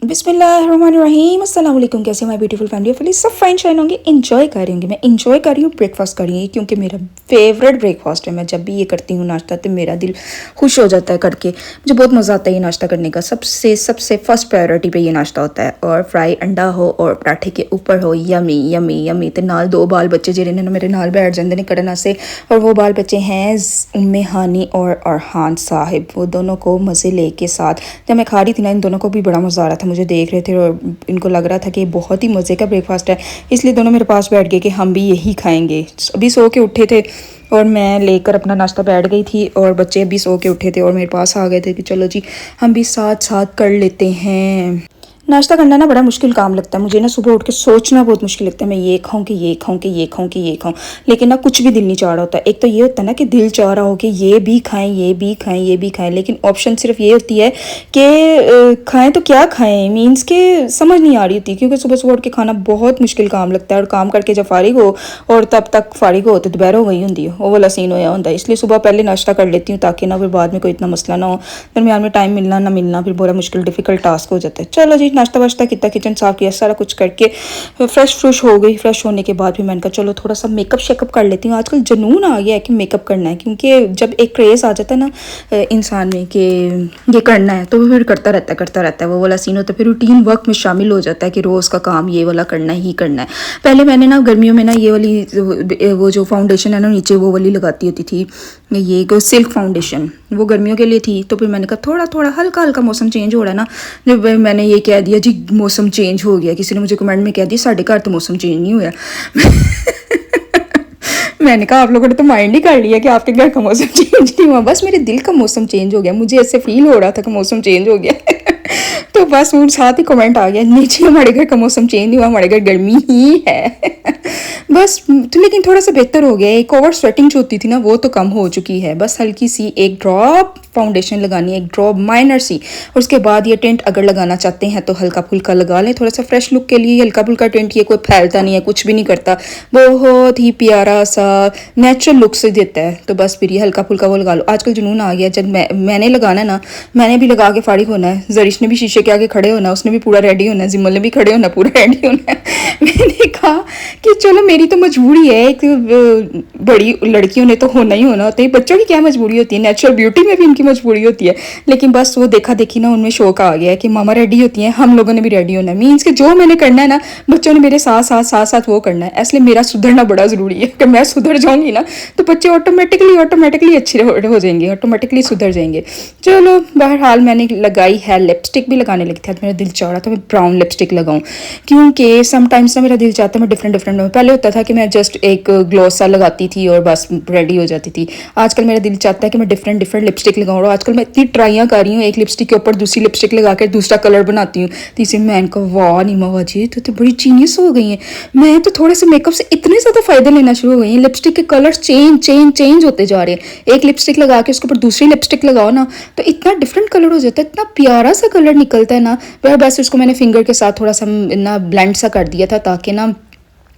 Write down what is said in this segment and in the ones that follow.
बिस्मिल्लाहिर्रहमानिर्रहीम अस्सलाम वालेकुम। कैसे माय ब्यूटीफुल फैमिली ऑफ सब फाइन शाइन होंगे। इन्जॉय कर रही होंगी। मैं इन्जॉय कर रही हूँ, ब्रेकफास्ट कर रही हूँ क्योंकि मेरा फेवरेट ब्रेकफास्ट है। मैं जब भी ये करती हूँ नाश्ता तो मेरा दिल खुश हो जाता है करके। मुझे बहुत मज़ा आता है ये नाश्ता करने का। सबसे सबसे फर्स्ट प्रायोरिटी पे ये नाश्ता होता है। और फ्राई अंडा हो और पराठे के ऊपर हो, यमी यमी यमी। तो नाल दो बाल बच्चे जिन्हें ने मेरे नाल बैठ जाते हैं करना से, और वो बाल बच्चे हैं उम्मे हानी और अरहान साहिब। वो दोनों को मज़े लेके साथ जब मैं खा रही थी ना, इन दोनों को भी बड़ा मज़ा आ रहा था। मुझे देख रहे थे और इनको लग रहा था कि बहुत ही मज़े का ब्रेकफास्ट है, इसलिए दोनों मेरे पास बैठ गए कि हम भी यही खाएंगे। अभी सो के उठे थे और मैं लेकर अपना नाश्ता बैठ गई थी और बच्चे अभी सो के उठे थे और मेरे पास आ गए थे कि चलो जी हम भी साथ साथ कर लेते हैं। नाश्ता करना ना बड़ा मुश्किल काम लगता है मुझे ना। सुबह उठ के सोचना बहुत मुश्किल लगता है, मैं ये खाऊं कि ये खाऊं कि ये खाऊं कि ये खाऊं, लेकिन ना कुछ भी दिल नहीं चाह रहा होता। एक तो ये होता है ना कि दिल चाह रहा हो कि ये भी खाएं ये भी खाएं ये भी खाएं, लेकिन ऑप्शन सिर्फ ये होती है कि खाएं तो क्या खाएं, मीन्स के समझ नहीं आ रही होती। क्योंकि सुबह सुबह उठ के खाना बहुत मुश्किल काम लगता है, और काम करके जब फारिग हो और तब तक फारिग हो तो दोपहर हो गई होंगी, वो वाला सीन होया होता है। इसलिए सुबह पहले नाश्ता कर लेती हूँ ताकि ना फिर बाद में कोई इतना मसला ना हो, दरमियान में टाइम मिलना ना मिलना फिर बड़ा मुश्किल डिफिकल्ट टास्क हो जाता है। चलो जी नाश्ता वाश्ता किया, किचन साफ किया, सारा कुछ करके फ्रेश हो गई। फ्रेश होने के बाद फिर मैंने कहा चलो थोड़ा सा मेकअप शेकअप कर लेती हूँ। आजकल जुनून आ गया है कि मेकअप करना है, क्योंकि जब एक क्रेज़ आ जाता है ना इंसान में कि ये करना है तो वो फिर करता रहता है। वो वाला सीन होता है, फिर रूटीन वर्क में शामिल हो जाता है कि रोज़ का काम ये वाला करना ही करना है। पहले मैंने ना गर्मियों में ना ये वाली वो जो फाउंडेशन है ना नीचे वो वाली लगाती होती थी, ये सिल्क फाउंडेशन, वो गर्मियों के लिए थी। तो फिर मैंने कहा थोड़ा थोड़ा हल्का हल्का मौसम चेंज हो रहा है ना, जब मैंने ये कह दिया जी मौसम चेंज हो गया, किसी ने मुझे कमेंट में कह दिया साढ़े घर तो मौसम चेंज नहीं हुआ। मैंने कहा आप लोगों ने तो माइंड ही कर लिया कि आपके घर का मौसम चेंज नहीं हुआ, बस मेरे दिल का मौसम चेंज हो गया। मुझे ऐसे फील हो रहा था कि मौसम चेंज हो गया। तो बस वो साथ ही कमेंट आ गया नीचे हमारे घर का मौसम चेंज नहीं हुआ, हमारे घर गर्मी ही है। बस तो लेकिन थोड़ा सा बेहतर हो गया। एक ओवर स्वेटिंग जो होती थी ना वो तो कम हो चुकी है। बस हल्की सी एक ड्रॉप फाउंडेशन लगानी है, एक ड्रॉप माइनर सी, और उसके बाद ये टेंट अगर लगाना चाहते हैं तो हल्का फुल्का लगा लें थोड़ा सा फ्रेश लुक के लिए। हल्का फुल्का टेंट ये कोई फैलता नहीं है, कुछ भी नहीं करता, बहुत ही प्यारा सा नेचुरल लुक से देता है। तो बस फिर ये हल्का फुल्का वो लगा लो। आजकल जुनून आ गया, जब मैंने लगाना है ना, मैंने भी लगा के फारिग होना है, जरिश ने भी शीशे के आगे खड़े होना, उसने भी पूरा रेडी होना है, जिम्मल ने भी खड़े होना, पूरा रेडी होना है। मैंने कहा कि चलो मेरी तो मजबूरी है, एक बड़ी लड़कियों ने तो होना ही होना होता है, बच्चों की क्या मजबूरी होती है, नेचुरल ब्यूटी में भी इनकी मजबूरी होती है। लेकिन बस वो देखा देखी ना उनमें शौक आ गया है कि मामा रेडी होती हैं, हम लोगों ने भी रेडी होना है। मीन्स कि जो मैंने करना है ना बच्चों ने मेरे साथ साथ साथ साथ वो करना है। इसलिए मेरा सुधरना बड़ा ज़रूरी है कि मैं सुधर जाऊंगी ना तो बच्चे ऑटोमेटिकली अच्छे हो जाएंगे, ऑटोमेटिकली सुधर जाएंगे। चलो बहरहाल मैंने लगाई है, लिपस्टिक भी लगाने लगी थी। मेरा दिल चाह रहा था मैं ब्राउन लिपस्टिक लगाऊं, क्योंकि समटाइम्स ना मेरा दिल चाहता है मैं डिफरेंट पहले होता था कि मैं जस्ट एक ग्लॉस सा लगाती थी और बस रेडी हो जाती थी। आजकल मेरा दिल चाहता है कि मैं डिफरेंट लिपस्टिक लगाऊं, और आजकल मैं इतनी ट्राइयाँ कर रही हूँ, एक लिपस्टिक के ऊपर दूसरी लिपस्टिक लगा कर दूसरा कलर बनाती हूँ। तीसरी मैंने कहा वाह नीमा वाजी तो बड़ी जीनियस हो गई है। मैं तो थोड़े से मेकअप से इतने ज़्यादा फायदे लेना शुरू हो गई हैं। लिपस्टिक के कलर्स चेंज होते जा रहे हैं। एक लिपस्टिक लगा के उसके ऊपर दूसरी लिपस्टिक लगाओ ना तो इतना डिफरेंट कलर हो जाता है, इतना प्यारा सा कलर निकलता है ना। वह बस उसको मैंने फिंगर के साथ थोड़ा सा ना ब्लेंड सा कर दिया था ताकि ना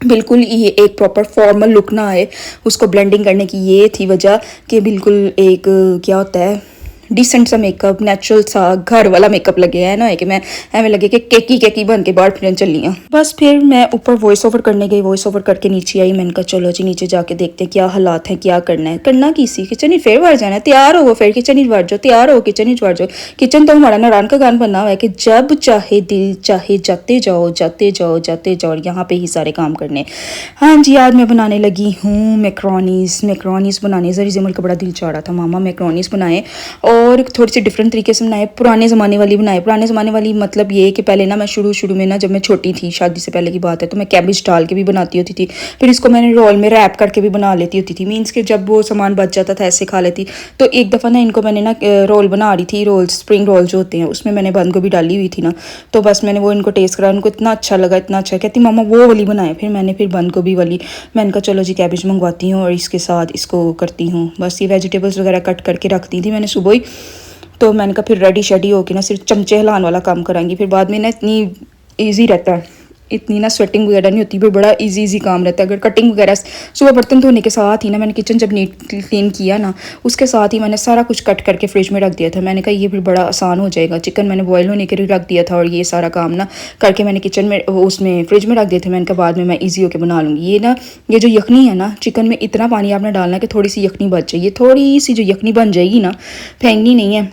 बिल्कुल ये एक प्रॉपर फॉर्मल लुक ना आए। उसको ब्लेंडिंग करने की ये थी वजह कि बिल्कुल एक क्या होता है डिसेंट सा मेकअप, नेचुरल सा घर वाला मेकअप लगे है ना, कि मैं हमें लगे कि केकी बन के बाहर फिर चली हूँ। बस फिर मैं ऊपर वॉइस ओवर करने गई, वॉइस ओवर करके नीचे आई। मैंने कहा चलो जी नीचे जाके देखते हैं क्या हालात हैं, क्या करना की सी किचन ही फिर बाहर जाना है, तैयार हो फिर किचन ही बाहर जाओ, तैयार हो किचन ही बाहर जाओ। किचन तो हमारा नारायण का गान बना हुआ है कि जब चाहे दिल चाहे जाते जाओ, यहाँ पे ही सारे काम करने। हाँ जी आज मैं बनाने लगी हूँ मैक्रोनीज बनाने। जरी जिमल का बड़ा दिल चाह रहा था मामा मैक्रोनीज बनाए, और थोड़ी सी डिफरेंट तरीके से बनाए, पुराने ज़माने वाली बनाए। पुराने ज़माने वाली मतलब ये कि पहले ना मैं शुरू में ना जब मैं छोटी थी, शादी से पहले की बात है, तो मैं कैबेज डाल के भी बनाती होती थी। फिर इसको मैंने रोल में रैप करके भी बना लेती होती थी। मीन्स कि जब वो सामान बच जाता था ऐसे खा लेती। तो एक दफ़ा ना इनको मैंने ना रोल बना रही थी, रोल स्प्रिंग रोल जो होते हैं उसमें मैंने बंद गोभी डाली हुई थी ना, तो बस मैंने वो इनको टेस्ट करा, उनको इतना अच्छा लगा, इतना अच्छा, कहती मामा वो वाली बनाए। फिर मैंने फिर बंद गोभी वाली, मैंने कहा चलो जी कैबेज मंगवाती हूँ और इसके साथ इसको करती हूँ। बस ये वेजिटेबल्स वगैरह कट करके रखती थी मैंने सुबह ही। तो मैंने कहा फिर रेडी शेडी होके ना सिर्फ चमचे हिलाने वाला काम कराएंगी, फिर बाद में ना इतनी ईजी रहता है इतनी ना स्वेटिंग वगैरह नहीं होती, फिर बड़ा इजी काम रहता है। अगर कटिंग वगैरह सुबह बर्तन धोने के साथ ही ना मैंने किचन जब नीट क्लीन किया ना, उसके साथ ही मैंने सारा कुछ कट करके फ्रिज में रख दिया था। मैंने कहा ये फिर बड़ा आसान हो जाएगा। चिकन मैंने बॉयल होने के लिए रख दिया था और ये सारा काम ना करके मैंने किचन में उसमें फ्रिज में रख दिए थे। मैंने कहा बाद में मैं ईजी होकर बना लूँगी। ये जो यखनी है ना, चिकन में इतना पानी आपने डालना है कि थोड़ी सी यखनी बच जाए। ये थोड़ी सी जो यखनी बन जाएगी ना, फेंकनी नहीं है,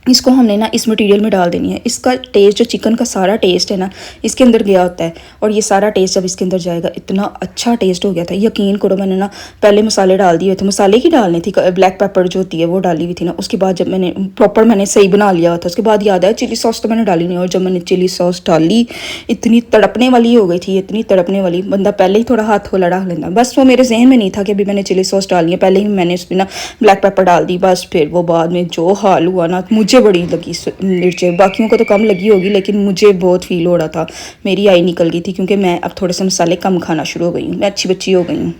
इसको हमने ना इस मटेरियल में डाल देनी है। इसका टेस्ट, जो चिकन का सारा टेस्ट है ना, इसके अंदर गया होता है। और ये सारा टेस्ट जब इसके अंदर जाएगा, इतना अच्छा टेस्ट हो गया था, यकीन करो। मैंने ना पहले मसाले डाल दिए थे, मसाले की डालनी थी, ब्लैक पेपर जो होती है वो डाली हुई थी ना। उसके बाद जब मैंने प्रॉपर मैंने सही बना लिया था, उसके बाद याद आया चिली सॉस तो मैंने डाली नहीं। और जब मैंने चिली सॉस डाली, इतनी तड़पने वाली हो गई थी, इतनी तड़पने वाली, बंदा पहले ही थोड़ा हाथ होला डाल लेता। बस वो मेरे जहन में नहीं था कि अभी मैंने चिली सॉस डाली है, पहले ही मैंने उसमें ना ब्लैक पेपर डाल दी। बस फिर वो बाद में जो हाल हुआ ना, मुझे बड़ी लगी मिर्चें, बाकियों को तो कम लगी होगी लेकिन मुझे बहुत फील हो रहा था। मेरी आई निकल गई थी क्योंकि मैं अब थोड़े से मसाले कम खाना शुरू हो गई हूँ, मैं अच्छी बच्ची हो गई हूँ।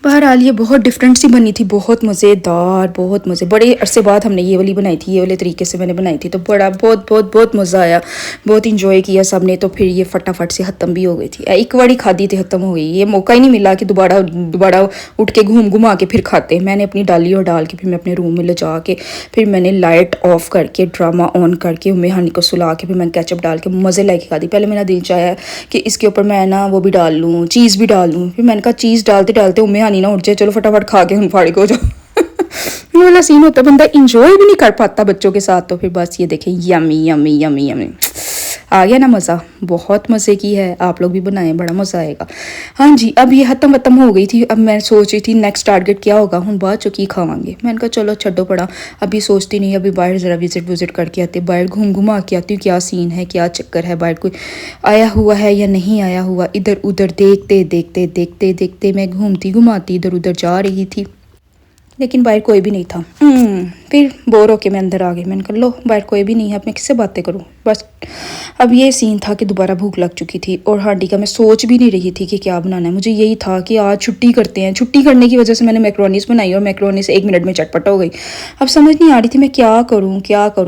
बहरहाल ये बहुत डिफरेंट सी बनी थी, बहुत मज़ेदार, बहुत मज़े। बड़े अरसे बाद हमने ये वाली बनाई थी, ये वाले तरीके से मैंने बनाई थी, तो बड़ा बहुत बहुत बहुत मज़ा आया, बहुत इंजॉय किया सब ने। तो फिर ये फटाफट से ख़त्म भी हो गई थी। एक बारी खादी थी, ख़त्म हो गई। ये मौका ही नहीं मिला कि दोबारा दोबारा उठ के घूम घुमा के फिर खाते। मैंने अपनी डाली और डाल के फिर मैं अपने रूम में ले जा के फिर मैंने लाइट ऑफ करके ड्रामा ऑन करके उम्मे हानी को सुला के फिर मैं केचप डाल के मज़े लाके खाती। पहले मेरा दिल चाहा कि इसके ऊपर मैं ना वो भी डाल लूँ, चीज़ भी डाल लूँ। फिर मैंने कहा चीज़ डालते डालते उम्मे ना उठ जाए, चलो फटाफट खा के हम फाड़िक हो जाओ। ये वाला सीन होता है, बंदा इंजॉय भी नहीं कर पाता बच्चों के साथ। तो फिर बस ये देखें, यमी यमी यमी यमी, आ गया ना मज़ा, बहुत मज़े की है। आप लोग भी बनाएं, बड़ा मज़ा आएगा। हाँ जी, अब ये खत्म हो गई थी। अब मैं सोच रही थी नेक्स्ट टारगेट क्या होगा, हम बाद चुकी खावांगे। मैंने कहा चलो छड्डो पड़ा, अभी सोचती नहीं, अभी बाहर ज़रा विजिट करके आती, बाहर घूम के आती हूँ, क्या सीन है, क्या चक्कर है, बाहर कोई आया हुआ है या नहीं आया हुआ। इधर उधर देखते मैं घूमती घुमाती इधर उधर जा रही थी, लेकिन बाहर कोई भी नहीं था। फिर बोर होके मैं अंदर आ गई। मैंने कहा लो बाहर कोई भी नहीं है, अब मैं किससे बातें करूँ। बस अब ये सीन था कि दोबारा भूख लग चुकी थी और हांडी का मैं सोच भी नहीं रही थी कि क्या बनाना है। मुझे यही था कि आज छुट्टी करते हैं। छुट्टी करने की वजह से मैंने मैक्रोनीस बनाई और मैक्रोनीस 1 मिनट में चटपट हो गई। अब समझ नहीं आ रही थी मैं क्या करूँ।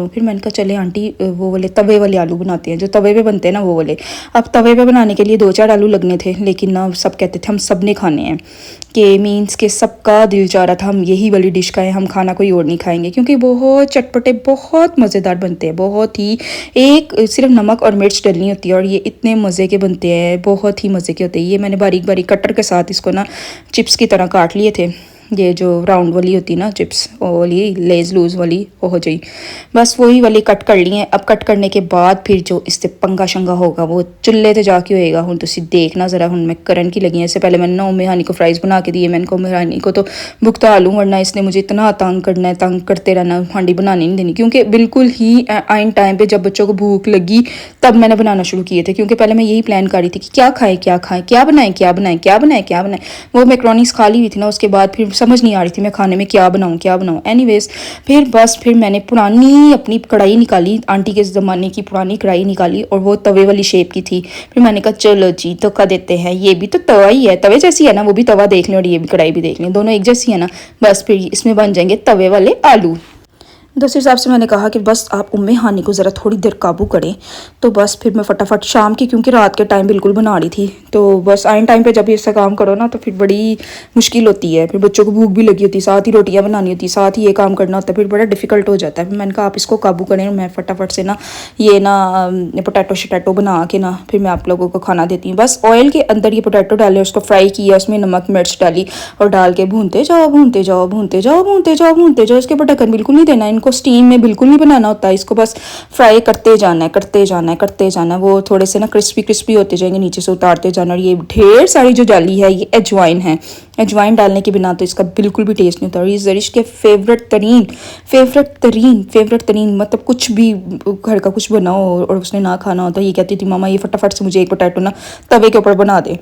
फिर मैंने कहा चले आंटी वो वाले तवे वाले आलू बनाते हैं, जो तवे पे बनते हैं ना वो वाले। अब तवे पे बनाने के लिए 2-4 आलू लगने थे, लेकिन ना सब कहते थे हम सब ने खाने हैं, कि मीन्स के सबका दिल चाह रहा था हम यही वाली डिश खाएं, हम खाना कोई और नहीं खाएंगे, क्योंकि बहुत चटपटे बहुत मज़ेदार बनते हैं। बहुत ही, एक सिर्फ नमक और मिर्च डलनी होती है और ये इतने मज़े के बनते हैं, बहुत ही मज़े के होते हैं। ये मैंने बारीक बारीक कटर के साथ इसको ना चिप्स की तरह काट लिए थे। ये जो राउंड वाली होती है ना चिप्स, वो वाली लेज लूज वाली, वो हो जाए, बस वही वाली कट कर ली है। अब कट करने के बाद फिर जो इससे पंगा शंगा होगा वो चुल्ले तो जाके होएगा। हूँ तुसी देखना ज़रा, हूँ मैं करन की लगी है। इससे पहले मैंने ना उम्मे हानी को फ्राइज़ बना के दिए। मैंने कहा उम्मे हानी को तो भुगता लूँ, वरना इसने मुझे इतना तंग करना है, तंग करते रहना, हांडी बनाने नहीं देनी। क्योंकि बिल्कुल ही आइन टाइम पर जब बच्चों को भूख लगी तब मैंने बनाना शुरू किए थे, क्योंकि पहले मैं यही प्लान कर रही थी कि क्या खाएँ क्या बनाएं। वो मैक्रोनीस खा ली हुई थी ना, उसके बाद फिर समझ नहीं आ रही थी मैं खाने में क्या बनाऊं। एनीवेज फिर मैंने पुरानी अपनी कढ़ाई निकाली, आंटी के ज़माने की पुरानी कढ़ाई निकाली और वो तवे वाली शेप की थी। फिर मैंने कहा चलो जी धोखा देते हैं, ये भी तो तवा ही है, तवे जैसी है ना, वो भी तवा देख लें और ये भी कढ़ाई भी देख लें, दोनों एक जैसी है ना। बस फिर इसमें बन जाएंगे तवे वाले आलू। दूसरे हिसाब से मैंने कहा कि बस आप उम्मे हानी को ज़रा थोड़ी देर काबू करें। तो बस फिर मैं फटाफट शाम की, क्योंकि रात के टाइम बिल्कुल बना रही थी, तो बस आइन टाइम पे जब ऐसा काम करो ना तो फिर बड़ी मुश्किल होती है। फिर बच्चों को भूख भी लगी होती है, साथ ही रोटियां बनानी होती, साथ ही ये काम करना होता है, फिर बड़ा डिफिकल्ट हो जाता है। फिर मैंने कहा आप इसको काबू करें, मैं फटाफट से ना ये ना पोटैटो शटैटो बना के ना फिर मैं आप लोगों को खाना देती हूँ। बस ऑयल के अंदर ये पोटैटो डाले, उसको फ्राई किया, उसमें नमक मिर्च डाली और डाल के भूनते जाओ। इसके ऊपर ढक्कन बिल्कुल नहीं देना, इनको स्टीम में बिल्कुल नहीं बनाना होता है, इसको बस फ्राई करते जाना है। वो थोड़े से ना क्रिस्पी होते जाएंगे, नीचे से उतारते जाना। और ये ढेर सारी जो डाली है ये अजवाइन है, अजवाइन डालने के बिना तो इसका बिल्कुल भी टेस्ट नहीं होता। और ये ज़रिश के फेवरेट तरीन मतलब कुछ भी घर का कुछ बनाओ और उसने ना खाना होता, ये कहती थी मामा ये फटाफट से मुझे एक पोटैटो ना तवे के ऊपर बना दे।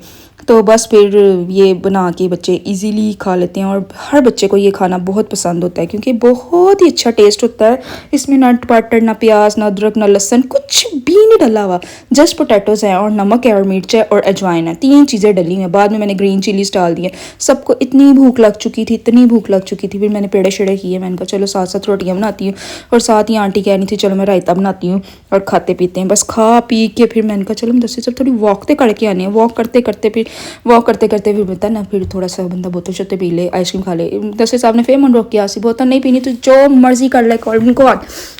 तो बस फिर ये बना के बच्चे इजीली खा लेते हैं और हर बच्चे को ये खाना बहुत पसंद होता है, क्योंकि बहुत ही अच्छा टेस्ट होता है। इसमें ना टमाटर, ना प्याज, ना अदरक, ना लहसुन, कुछ भी नहीं डला हुआ, जस्ट पोटैटोज़ हैं और नमक है और मिर्च है और अजवाइन है, 3 चीज़ें डली हैं। बाद में मैंने ग्रीन चिलीज डाल दी है। सबको इतनी भूख लग चुकी थी, इतनी भूख लग चुकी थी। फिर मैंने पेड़े शेड़े किए, मैंने कहा चलो साथ साथ रोटियाँ बनाती हूँ, और साथ ही आंटी कह रही थी चलो मैं रायता बनाती हूँ और खाते पीते हैं। बस खा पी के फिर मैंने कहा चलो मैं दस थोड़ी वॉक तो करके आने, वॉक करते करते फिर बता ना, फिर थोड़ा सा बंदा बोतल शोतल पी ले, आइसक्रीम खा ले। दस साहब ने फिर मन रोक के आसी, बोतल नहीं पीनी तो जो मर्जी कर ले, उनको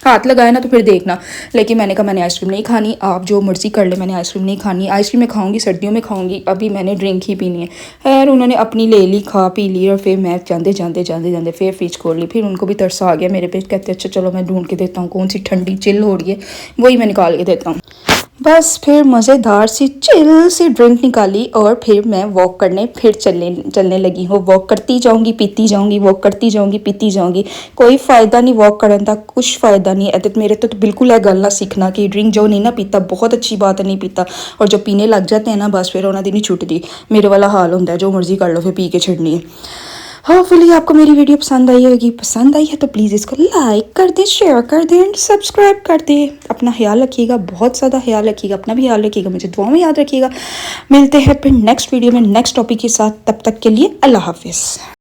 हाथ लगाया ना तो फिर देखना। लेकिन मैंने कहा मैंने आइसक्रीम नहीं खानी, आप जो मर्जी कर ले, मैंने आइसक्रीम नहीं खानी। आइसक्रीम मैं खाऊंगी सर्दियों में खाऊंगी, अभी मैंने ड्रिंक ही पीनी है। खैर उन्होंने अपनी ले ली, खा पी ली, और फिर मैं जाते फिर फ्रिज खोल ली। फिर उनको भी तरस आ गया मेरे पे, कहते अच्छा चलो मैं ढूंढ के देता हूँ कौन सी ठंडी चिल हो रही है, वही मैं निकाल के देता हूँ। बस फिर मज़ेदार सी चिल सी ड्रिंक निकाली और फिर मैं वॉक करने फिर चलने लगी हूँ। वॉक करती जाऊँगी पीती जाऊँगी, वॉक करती जाऊँगी पीती जाऊँगी। कोई फ़ायदा नहीं वॉक करने का, कुछ फ़ायदा नहीं है। मेरे तो बिल्कुल है गल ना सीखना कि ड्रिंक जो नहीं ना पीता बहुत अच्छी बात है, नहीं पीता, और जो पीने लग जाते हैं ना बस फिर उन्होंने नहीं छुटती। मेरे वाला हाल होता है, जो मर्जी कर लो फिर पी के छड़नी है। होपफुली आपको मेरी वीडियो पसंद आई होगी, पसंद आई है तो प्लीज़ इसको लाइक कर दें, शेयर कर दें एंड सब्सक्राइब कर दें। अपना ख्याल रखिएगा, बहुत ज़्यादा ख्याल रखिएगा, अपना भी ख्याल रखिएगा, मुझे दुआ में याद रखिएगा। मिलते हैं फिर नेक्स्ट वीडियो में नेक्स्ट टॉपिक के साथ, तब तक के लिए अल्लाह हाफिज़।